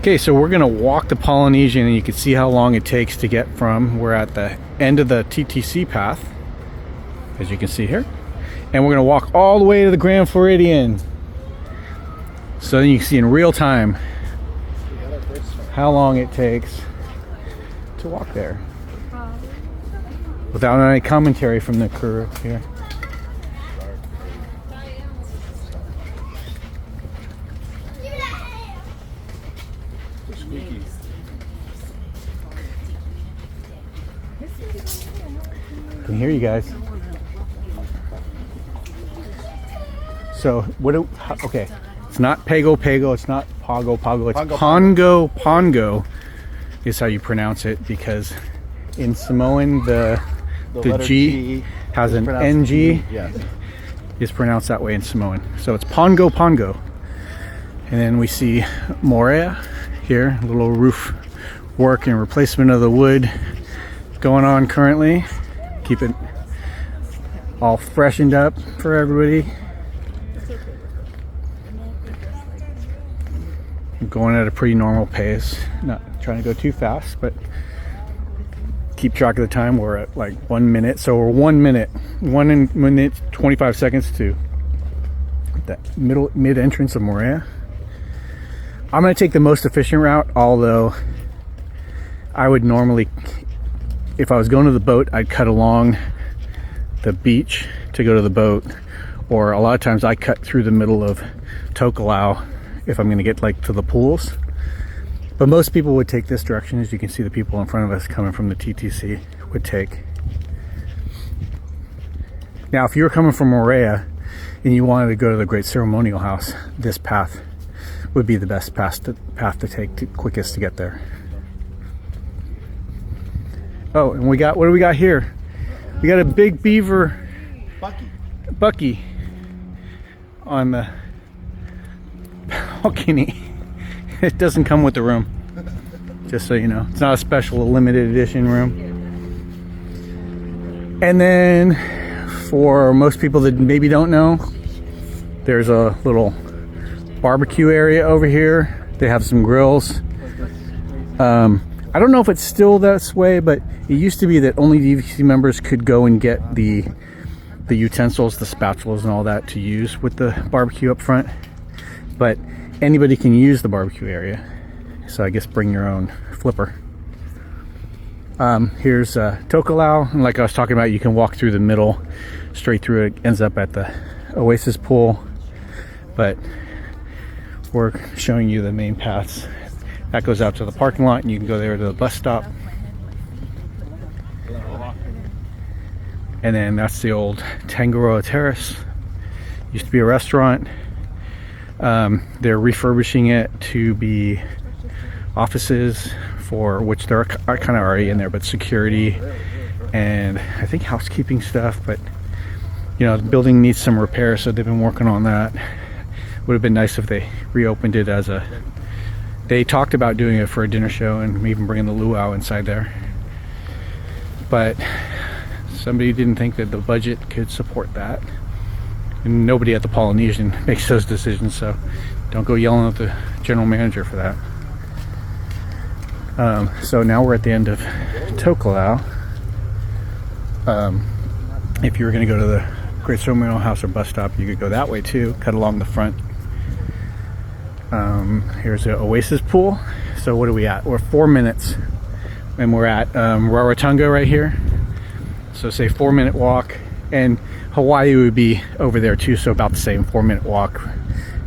Okay, so we're gonna walk the Polynesian, and you can see how long it takes to get from, we're at the end of the TTC path, as you can see here, and we're gonna walk all the way to the Grand Floridian. So then you can see in real time how long it takes to walk there without any commentary from the crew here. I can hear you guys. So okay, it's not Pago Pago, it's not Pago Pago, it's Pongo Pongo is how you pronounce it, because in Samoan the G has an NG. Yes. Is pronounced that way in Samoan. So it's Pongo Pongo. And then we see Morea here, a little roof work and replacement of the wood going on currently. Keep it all freshened up for everybody. I'm going at a pretty normal pace, not trying to go too fast, but keep track of the time. We're at like 1 minute, so we're 1 minute 25 seconds to that mid entrance of Morea. I'm going to take the most efficient route, although I would normally, if I was going to the boat, I'd cut along the beach to go to the boat, or a lot of times I cut through the middle of Tokelau if I'm going to get like to the pools. But most people would take this direction, as you can see the people in front of us coming from the TTC would take. Now if you were coming from Morea and you wanted to go to the Great Ceremonial House, this path would be the best path to take, quickest to get there. Oh, and what do we got here? We got a big beaver Bucky on the balcony. It doesn't come with the room, just so you know. It's not a special limited edition room. And then for most people that maybe don't know, there's a little barbecue area over here. They have some grills. I don't know if it's still this way, but it used to be that only DVC members could go and get the utensils, the spatulas and all that to use with the barbecue up front. But anybody can use the barbecue area, so I guess bring your own flipper. Here's Tokelau, and like I was talking about, you can walk through the middle, straight through. It ends up at the Oasis pool, but we're showing you the main paths. That goes out to the parking lot, and you can go there to the bus stop. And then that's the old Tangaroa Terrace. Used to be a restaurant. They're refurbishing it to be offices, for which they're kind of already in there, but security and I think housekeeping stuff. But you know, the building needs some repair, so they've been working on that. Would have been nice if they reopened it as a, they talked about doing it for a dinner show and even bringing the luau inside there, but somebody didn't think that the budget could support that. And nobody at the Polynesian makes those decisions, so don't go yelling at the general manager for that. So now we're at the end of Tokelau. If you were going to go to the Great Ceremonial House or bus stop, you could go that way too, cut along the front. Here's the Oasis pool. So what are we at? We're 4 minutes, and we're at Rarotonga right here. So say 4 minute walk, and Hawaii would be over there too, so about the same 4 minute walk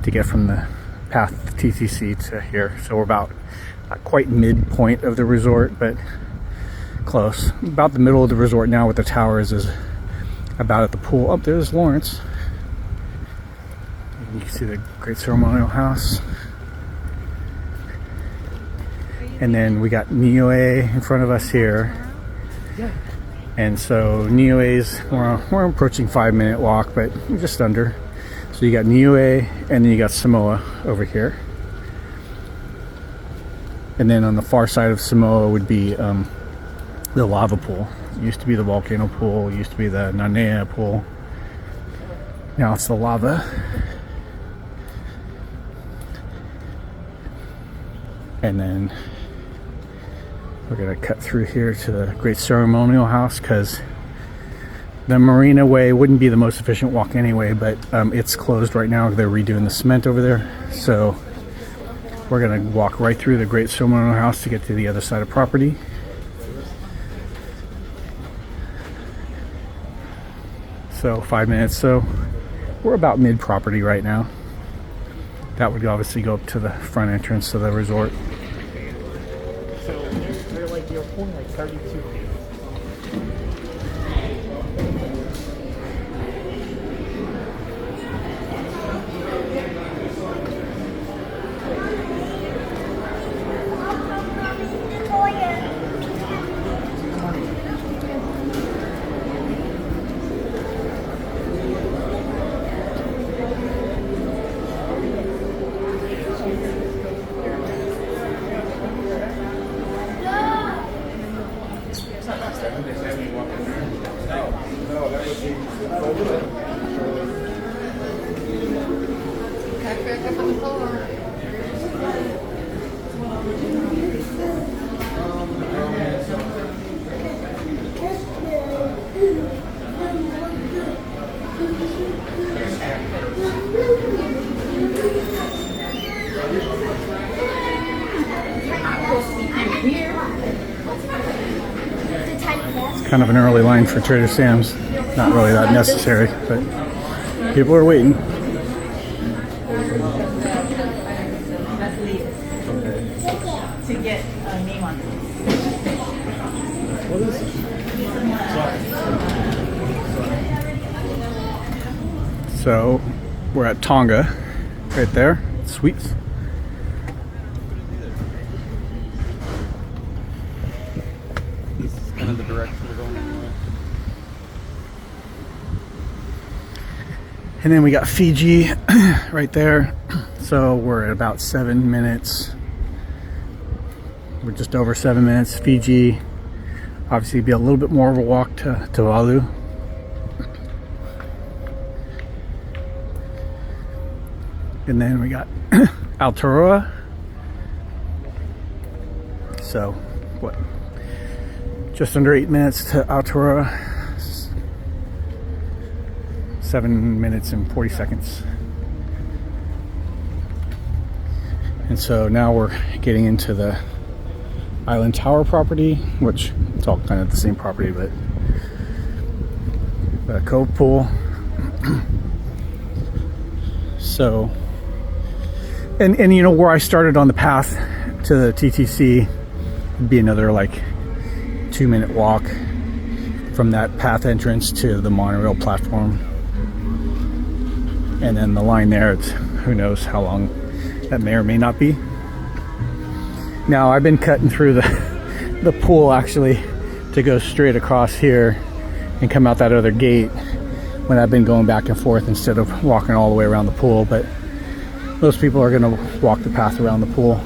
to get from the path TTC to here. So we're about not quite midpoint of the resort, but close. About the middle of the resort now with the towers is about at the pool. Oh, there's Lawrence. You can see the Great Ceremonial House. And then we got Niue in front of us here. And so Niue's, we're approaching 5 minute walk, but just under. So you got Niue, and then you got Samoa over here. And then on the far side of Samoa would be the lava pool. It used to be the volcano pool, it used to be the Nanea pool. Now it's the lava. And then we're gonna cut through here to the Great Ceremonial House, because the Marina Way wouldn't be the most efficient walk anyway, but it's closed right now. They're redoing the cement over there. So we're gonna walk right through the Great Ceremonial House to get to the other side of property. So 5 minutes. So we're about mid property right now. That would obviously go up to the front entrance to the resort. So they're like, you're pulling like 32 feet. Kind of an early line for Trader Sam's. Not really that necessary, but people are waiting. To get a name on it. So we're at Tonga, right there. Sweets. This is kind of the direction we're going in. And then we got Fiji right there. So we're at about 7 minutes. We're just over 7 minutes. Fiji, obviously be a little bit more of a walk to Tuvalu. And then we got Aotearoa. So what? Just under 8 minutes to Aotearoa. 7 minutes and 40 seconds. And so now we're getting into the Island Tower property, which it's all kind of the same property, but the Cove Pool. So, and you know, where I started on the path to the TTC would be another like 2-minute walk from that path entrance to the monorail platform. And then the line there, it's who knows how long that may or may not be. Now I've been cutting through the pool actually to go straight across here and come out that other gate when I've been going back and forth instead of walking all the way around the pool. But most people are going to walk the path around the pool.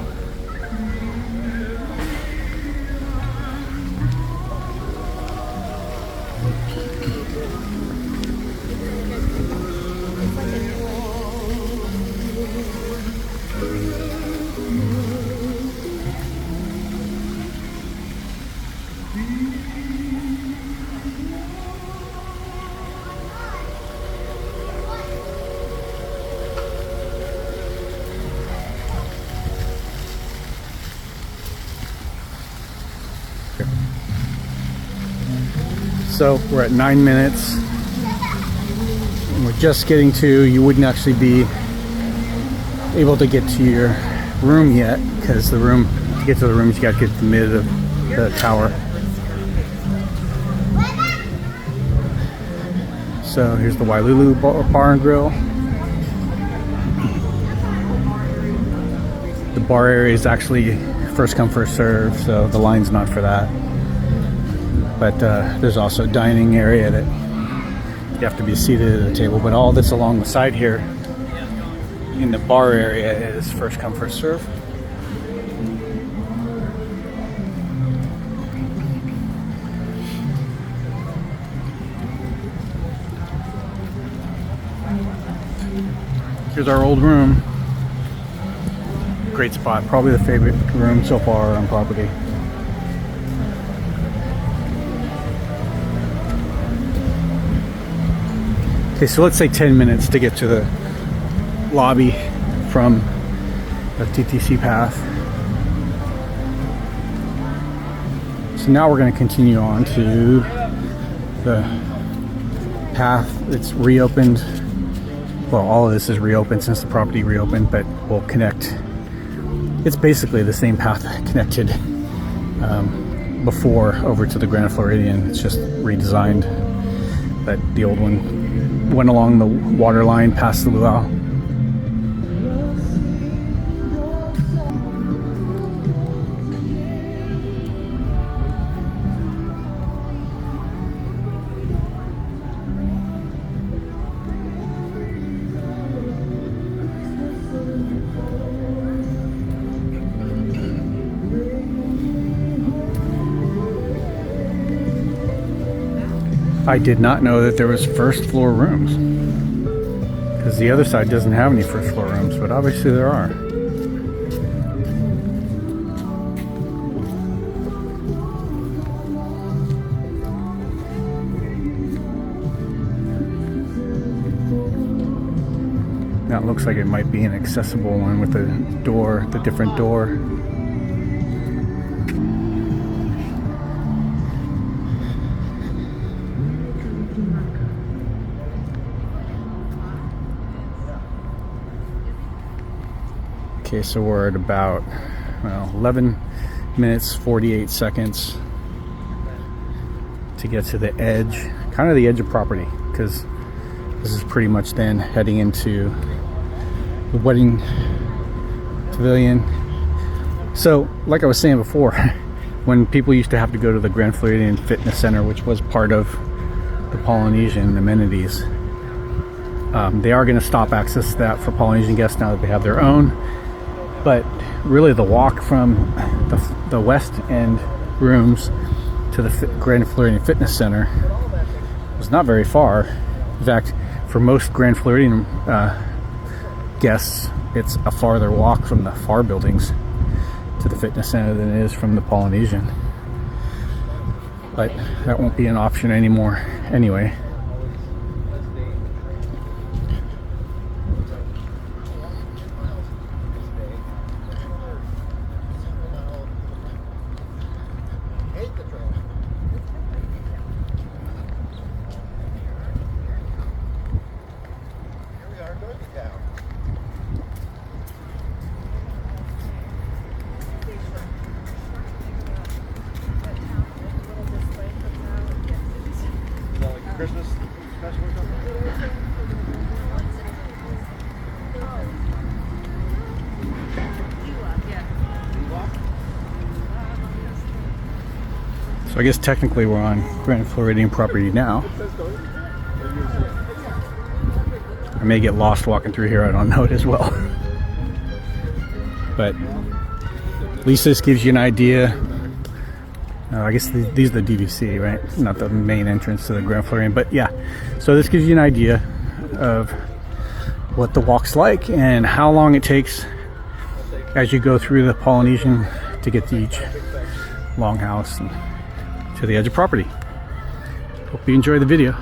So we're at 9 minutes. And we're just getting to, you wouldn't actually be able to get to your room yet, because the room, to get to the rooms, you got to get to the mid of the tower. So here's the Wailulu Bar and Grill. The bar area is actually first come, first serve, so the line's not for that. But there's also a dining area that you have to be seated at a table. But all that's along the side here in the bar area is first come, first serve. Here's our old room. Great spot. Probably the favorite room so far on property. Okay, so let's say 10 minutes to get to the lobby from the TTC path. So now we're going to continue on to the path. It's reopened. Well, all of this is reopened since the property reopened, but we'll connect. It's basically the same path that connected before over to the Grand Floridian. It's just redesigned, but the old one went along the water line past the luau. I did not know that there was first floor rooms, because the other side doesn't have any first floor rooms, but obviously there are. That looks like it might be an accessible one with the door, the different door. Okay, so we're at about 11 minutes 48 seconds to get to the edge, kind of the edge of property, because this is pretty much then heading into the wedding pavilion. So like I was saying before, when people used to have to go to the Grand Floridian Fitness Center, which was part of the Polynesian amenities, they are going to stop access to that for Polynesian guests now that they have their own. But really the walk from the West End rooms to the Grand Floridian Fitness Center was not very far. In fact, for most Grand Floridian guests, it's a farther walk from the far buildings to the fitness center than it is from the Polynesian. But that won't be an option anymore anyway. Christmas special or something? So I guess technically we're on Grand Floridian property now. I may get lost walking through here, I don't know it as well. But at least this gives you an idea. I guess these are the DVC, right? Not the main entrance to the Grand Floridian, but yeah. So this gives you an idea of what the walk's like and how long it takes as you go through the Polynesian to get to each longhouse and to the edge of property. Hope you enjoy the video.